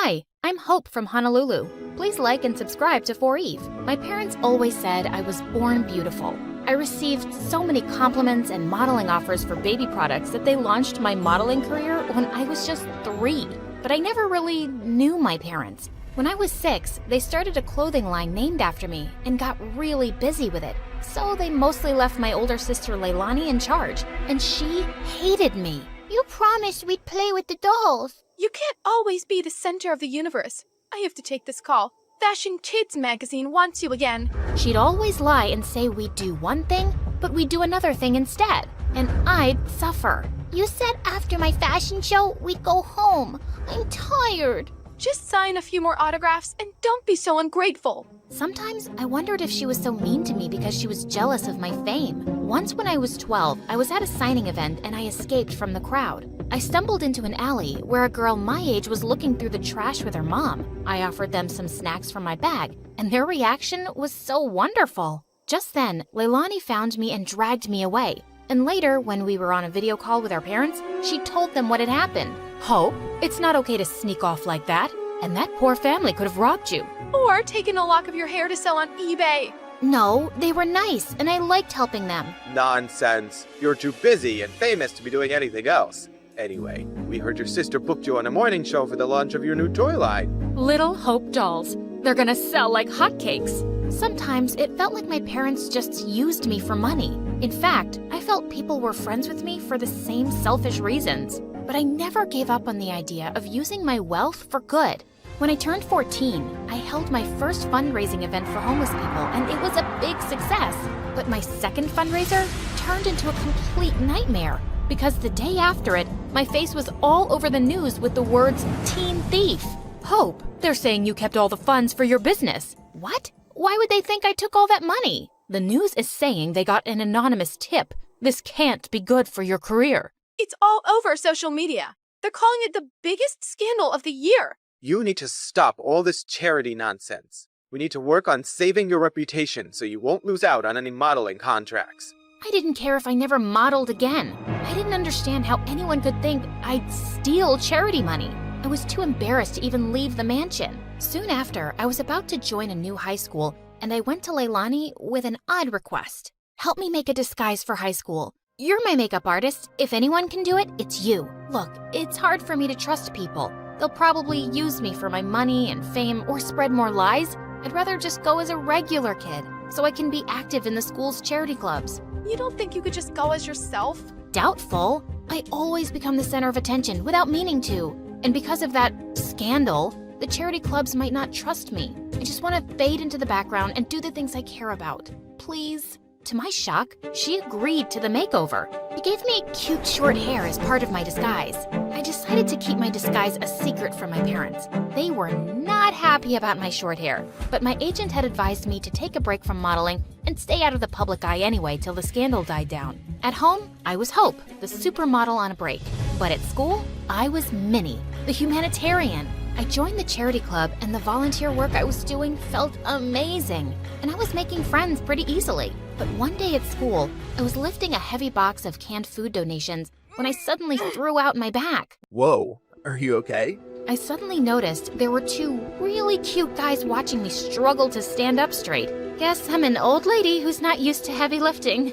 Hi, I'm Hope from Honolulu. Please like and subscribe to 4Eve. My parents always said I was born beautiful. I received so many compliments and modeling offers for baby products that they launched my modeling career when I was just 3. But I never really knew my parents. When I was 6, they started a clothing line named after me and got really busy with it. So they mostly left my older sister Leilani in charge, and she hated me. You promised we'd play with the dolls. You can't always be the center of the universe. I have to take this call. Fashion Kids magazine wants you again. She'd always lie and say we'd do one thing, but we'd do another thing instead, and I'd suffer. You said after my fashion show, we'd go home. I'm tired. Just sign a few more autographs and don't be so ungrateful. Sometimes I wondered if she was so mean to me because she was jealous of my fame. Once when I was 12, I was at a signing event and I escaped from the crowd. I stumbled into an alley where a girl my age was looking through the trash with her mom. I offered them some snacks from my bag, and their reaction was so wonderful. Just then, Leilani found me and dragged me away. And later, when we were on a video call with our parents, she told them what had happened. Hope, it's not okay to sneak off like that. And that poor family could have robbed you. Or taken a lock of your hair to sell on eBay. No, they were nice, and I liked helping them. Nonsense. You're too busy and famous to be doing anything else. Anyway, we heard your sister booked you on a morning show for the launch of your new toy line. Little Hope dolls. They're gonna sell like hotcakes. Sometimes it felt like my parents just used me for money. In fact, I felt people were friends with me for the same selfish reasons. But I never gave up on the idea of using my wealth for good. When I turned 14, I held my first fundraising event for homeless people, and it was a big success. But my second fundraiser turned into a complete nightmare, because the day after it, my face was all over the news with the words, "Teen Thief." Hope, they're saying you kept all the funds for your business. What? Why would they think I took all that money? The news is saying they got an anonymous tip. This can't be good for your career. It's all over social media. They're calling it the biggest scandal of the year. You need to stop all this charity nonsense. We need to work on saving your reputation so you won't lose out on any modeling contracts. I didn't care if I never modeled again. I didn't understand how anyone could think I'd steal charity money. I was too embarrassed to even leave the mansion. Soon after, I was about to join a new high school, and I went to Leilani with an odd request. Help me make a disguise for high school. You're my makeup artist. If anyone can do it, it's you. Look, it's hard for me to trust people. They'll probably use me for my money and fame or spread more lies. I'd rather just go as a regular kid so I can be active in the school's charity clubs. You don't think you could just go as yourself? Doubtful. I always become the center of attention without meaning to. And because of that scandal, the charity clubs might not trust me. I just want to fade into the background and do the things I care about. Please. To my shock, she agreed to the makeover. She gave me cute short hair as part of my disguise. I decided to keep my disguise a secret from my parents. They were not happy about my short hair, but my agent had advised me to take a break from modeling and stay out of the public eye anyway till the scandal died down. At home, I was Hope, the supermodel on a break. But at school, I was Minnie, the humanitarian. I joined the charity club, and the volunteer work I was doing felt amazing. And I was making friends pretty easily. But one day at school, I was lifting a heavy box of canned food donations when I suddenly threw out my back. Whoa, are you okay? I suddenly noticed there were 2 really cute guys watching me struggle to stand up straight. Guess I'm an old lady who's not used to heavy lifting.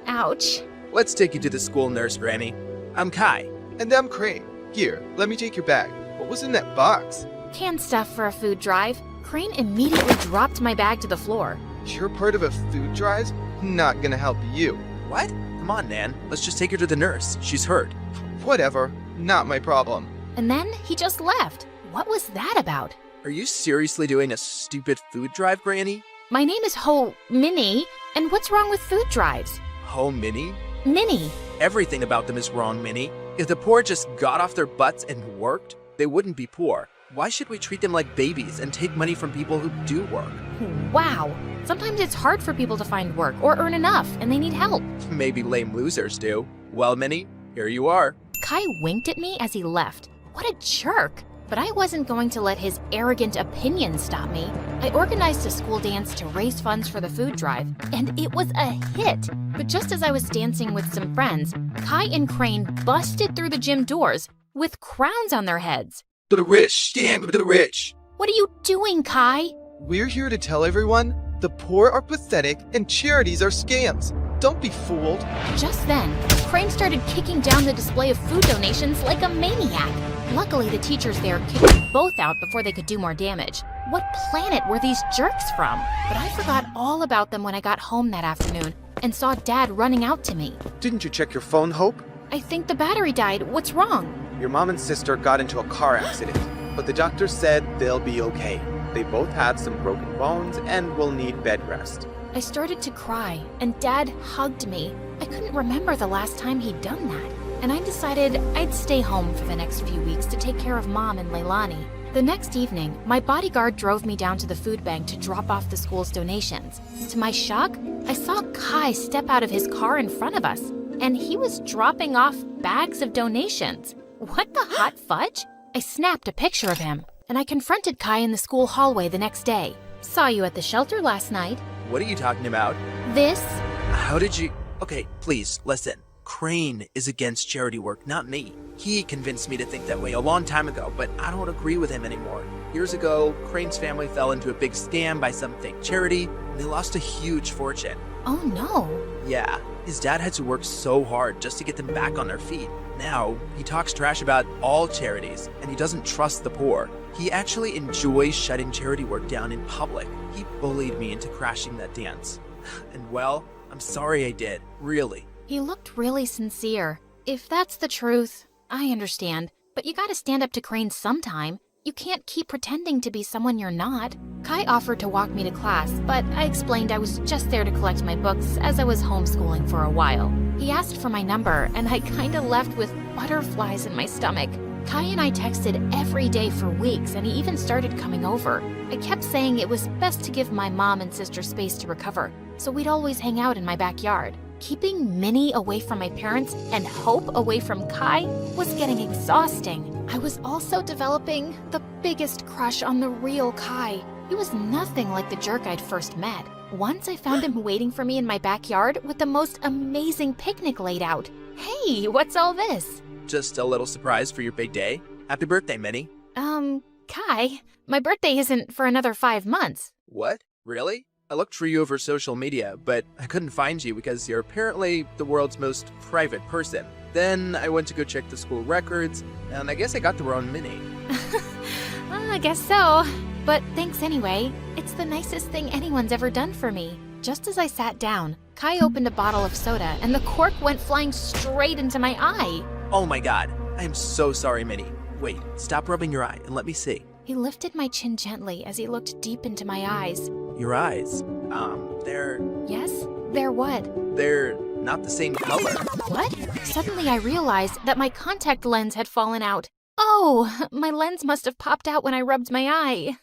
Ouch. Let's take you to the school nurse, Granny. I'm Kai. And I'm Crane. Here, let me take your bag. What was in that box? Canned stuff for a food drive. Crane immediately dropped my bag to the floor. You're part of a food drive? Not gonna help you. What? Come on, Nan. Let's just take her to the nurse. She's hurt. Whatever. Not my problem. And then he just left. What was that about? Are you seriously doing a stupid food drive, Granny? My name is Minnie, and what's wrong with food drives? Minnie? Minnie. Everything about them is wrong, Minnie. If the poor just got off their butts and worked, they wouldn't be poor. Why should we treat them like babies and take money from people who do work? Wow. Sometimes it's hard for people to find work or earn enough, and they need help. Maybe lame losers do. Well, Minnie, here you are. Kai winked at me as he left. What a jerk. But I wasn't going to let his arrogant opinion stop me. I organized a school dance to raise funds for the food drive, and it was a hit. But just as I was dancing with some friends, Kai and Crane busted through the gym doors with crowns on their heads. To the rich, stand with the rich. What are you doing, Kai? We're here to tell everyone the poor are pathetic and charities are scams. Don't be fooled. Just then, Crane started kicking down the display of food donations like a maniac. Luckily, the teachers there kicked them both out before they could do more damage. What planet were these jerks from? But I forgot all about them when I got home that afternoon and saw Dad running out to me. Didn't you check your phone, Hope? I think the battery died. What's wrong? Your mom and sister got into a car accident, but the doctor said they'll be okay. They both had some broken bones and will need bed rest. I started to cry, and Dad hugged me. I couldn't remember the last time he'd done that, and I decided I'd stay home for the next few weeks to take care of Mom and Leilani. The next evening, my bodyguard drove me down to the food bank to drop off the school's donations. To my shock, I saw Kai step out of his car in front of us, and he was dropping off bags of donations. What the hot fudge? I snapped a picture of him, and I confronted Kai in the school hallway the next day. Saw you at the shelter last night. What are you talking about? This? How did you... Okay, please, listen. Crane is against charity work, not me. He convinced me to think that way a long time ago, but I don't agree with him anymore. Years ago, Crane's family fell into a big scam by some fake charity, and they lost a huge fortune. Oh no. Yeah, his dad had to work so hard just to get them back on their feet. Now, he talks trash about all charities, and he doesn't trust the poor. He actually enjoys shutting charity work down in public. He bullied me into crashing that dance. And well, I'm sorry I did, really. He looked really sincere. If that's the truth, I understand. But you gotta stand up to Crane sometime. You can't keep pretending to be someone you're not. Kai offered to walk me to class, but I explained I was just there to collect my books as I was homeschooling for a while. He asked for my number, and I kinda left with butterflies in my stomach. Kai and I texted every day for weeks, and he even started coming over. I kept saying it was best to give my mom and sister space to recover, so we'd always hang out in my backyard. Keeping Minnie away from my parents and Hope away from Kai was getting exhausting. I was also developing the biggest crush on the real Kai. He was nothing like the jerk I'd first met. Once I found him waiting for me in my backyard with the most amazing picnic laid out. Hey, what's all this? Just a little surprise for your big day. Happy birthday, Minnie. Kai, my birthday isn't for another 5 months. What? Really? I looked for you over social media, but I couldn't find you because you're apparently the world's most private person. Then I went to go check the school records, and I guess I got the wrong Minnie. I guess so. But thanks anyway. It's the nicest thing anyone's ever done for me. Just as I sat down, Kai opened a bottle of soda, and the cork went flying straight into my eye. Oh my god, I am so sorry, Minnie. Wait, stop rubbing your eye and let me see. He lifted my chin gently as he looked deep into my eyes. Your eyes, they're Yes? They're what? they're not the same color. What? Suddenly I realized that my contact lens had fallen out. Oh, my lens must have popped out when I rubbed my eye.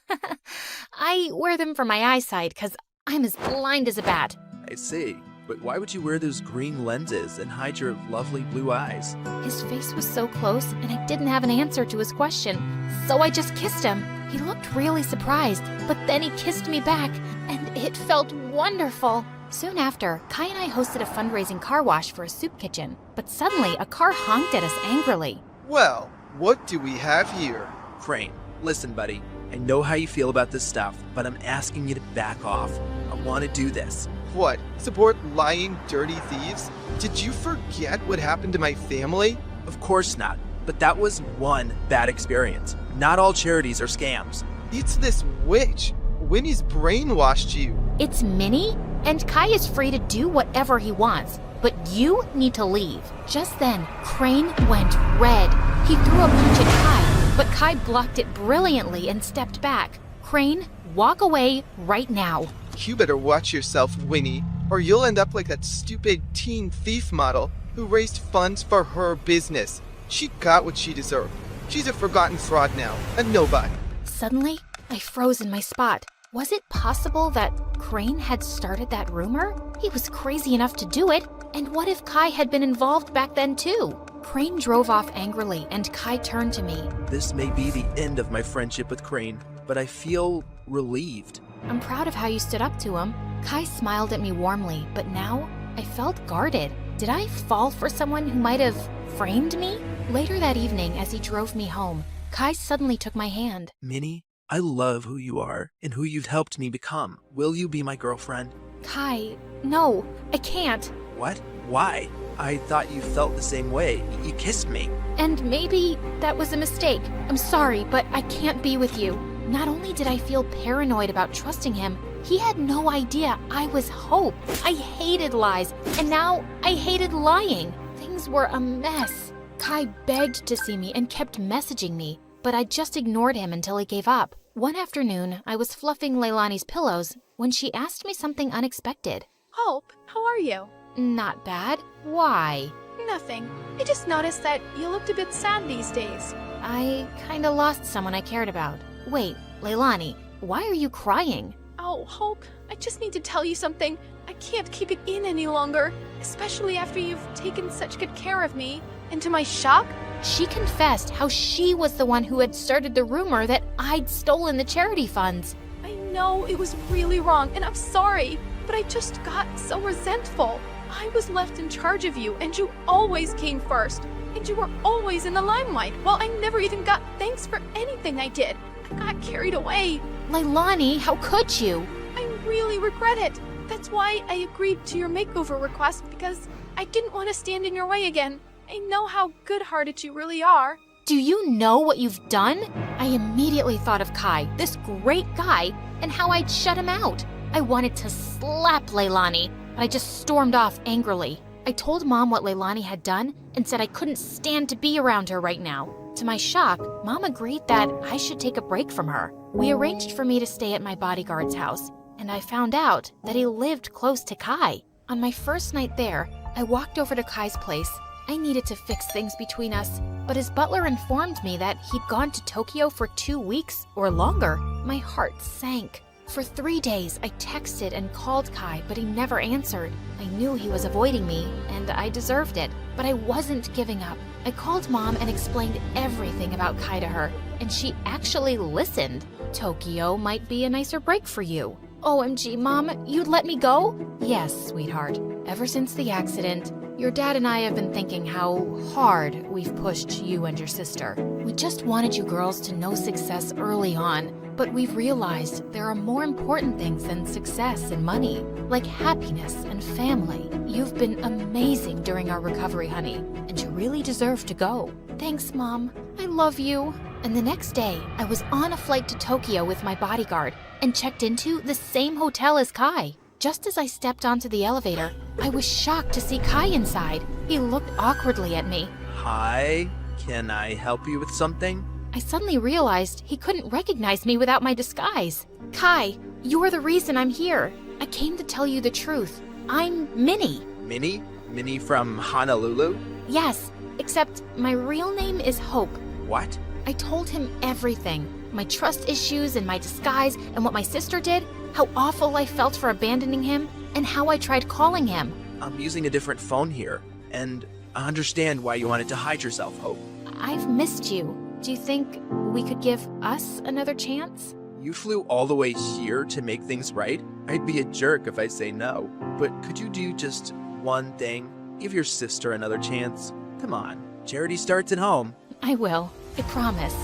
I wear them for my eyesight because I'm as blind as a bat. I see. But why would you wear those green lenses and hide your lovely blue eyes? His face was so close, and I didn't have an answer to his question, so I just kissed him. He looked really surprised, but then he kissed me back, and it felt wonderful. Soon after, Kai and I hosted a fundraising car wash for a soup kitchen, but suddenly a car honked at us angrily. Well, what do we have here? Crane, listen, buddy. I know how you feel about this stuff, but I'm asking you to back off. I want to do this. What? Support lying, dirty thieves? Did you forget what happened to my family? Of course not. But that was one bad experience. Not all charities are scams. It's this witch. Winnie's brainwashed you. It's Minnie, and Kai is free to do whatever he wants, but you need to leave. Just then, Crane went red. He threw a punch at Kai, but Kai blocked it brilliantly and stepped back. Crane, walk away right now. You better watch yourself, Winnie, or you'll end up like that stupid teen thief model who raised funds for her business. She got what she deserved. She's a forgotten fraud now, a nobody. Suddenly, I froze in my spot. Was it possible that Crane had started that rumor? He was crazy enough to do it, and what if Kai had been involved back then too? Crane drove off angrily, and Kai turned to me. This may be the end of my friendship with Crane, but I feel relieved. I'm proud of how you stood up to him. Kai smiled at me warmly, but now I felt guarded. Did I fall for someone who might have framed me? Later that evening, as he drove me home, Kai suddenly took my hand. Minnie, I love who you are and who you've helped me become. Will you be my girlfriend? Kai, no, I can't. What? Why? I thought you felt the same way. You kissed me. And maybe that was a mistake. I'm sorry, but I can't be with you. Not only did I feel paranoid about trusting him, he had no idea I was Hope. I hated lies, and now I hated lying. Things were a mess. Kai begged to see me and kept messaging me, but I just ignored him until he gave up. One afternoon, I was fluffing Leilani's pillows when she asked me something unexpected. Hope, how are you? Not bad. Why? Nothing. I just noticed that you looked a bit sad these days. I kinda lost someone I cared about. Wait, Leilani, why are you crying? Oh, Hope, I just need to tell you something. I can't keep it in any longer, especially after you've taken such good care of me. And to my shock, She confessed how she was the one who had started the rumor that I'd stolen the charity funds. I know it was really wrong, and I'm sorry, but I just got so resentful. I was left in charge of you, and you always came first. And you were always in the limelight, while I never even got thanks for anything I did. I got carried away. Leilani, how could you? I really regret it. That's why I agreed to your makeover request, because I didn't want to stand in your way again. I know how good-hearted you really are. Do you know what you've done? I immediately thought of Kai, this great guy, and how I'd shut him out. I wanted to slap Leilani, but I just stormed off angrily. I told Mom what Leilani had done and said I couldn't stand to be around her right now. To my shock, Mom agreed that I should take a break from her. We arranged for me to stay at my bodyguard's house, and I found out that he lived close to Kai. On my first night there, I walked over to Kai's place. I needed to fix things between us, but his butler informed me that he'd gone to Tokyo for 2 weeks or longer. My heart sank. For 3 days, I texted and called Kai, but he never answered. I knew he was avoiding me, and I deserved it, but I wasn't giving up. I called Mom and explained everything about Kai to her, and she actually listened. Tokyo might be a nicer break for you. OMG, Mom, you'd let me go? Yes, sweetheart. Ever since the accident, your dad and I have been thinking how hard we've pushed you and your sister. We just wanted you girls to know success early on, but we've realized there are more important things than success and money, like happiness and family. You've been amazing during our recovery, honey, and you really deserve to go. Thanks, Mom. I love you. And the next day, I was on a flight to Tokyo with my bodyguard and checked into the same hotel as Kai. Just as I stepped onto the elevator, I was shocked to see Kai inside. He looked awkwardly at me. Hi, can I help you with something? I suddenly realized he couldn't recognize me without my disguise. Kai, you're the reason I'm here. I came to tell you the truth. I'm Minnie. Minnie? Minnie from Honolulu? Yes, except my real name is Hope. What? I told him everything. My trust issues and my disguise and what my sister did, how awful I felt for abandoning him, and how I tried calling him. I'm using a different phone here, and I understand why you wanted to hide yourself, Hope. I've missed you. Do you think we could give us another chance? You flew all the way here to make things right? I'd be a jerk if I say no. But could you do just one thing? Give your sister another chance. Come on, charity starts at home. I will. I promise.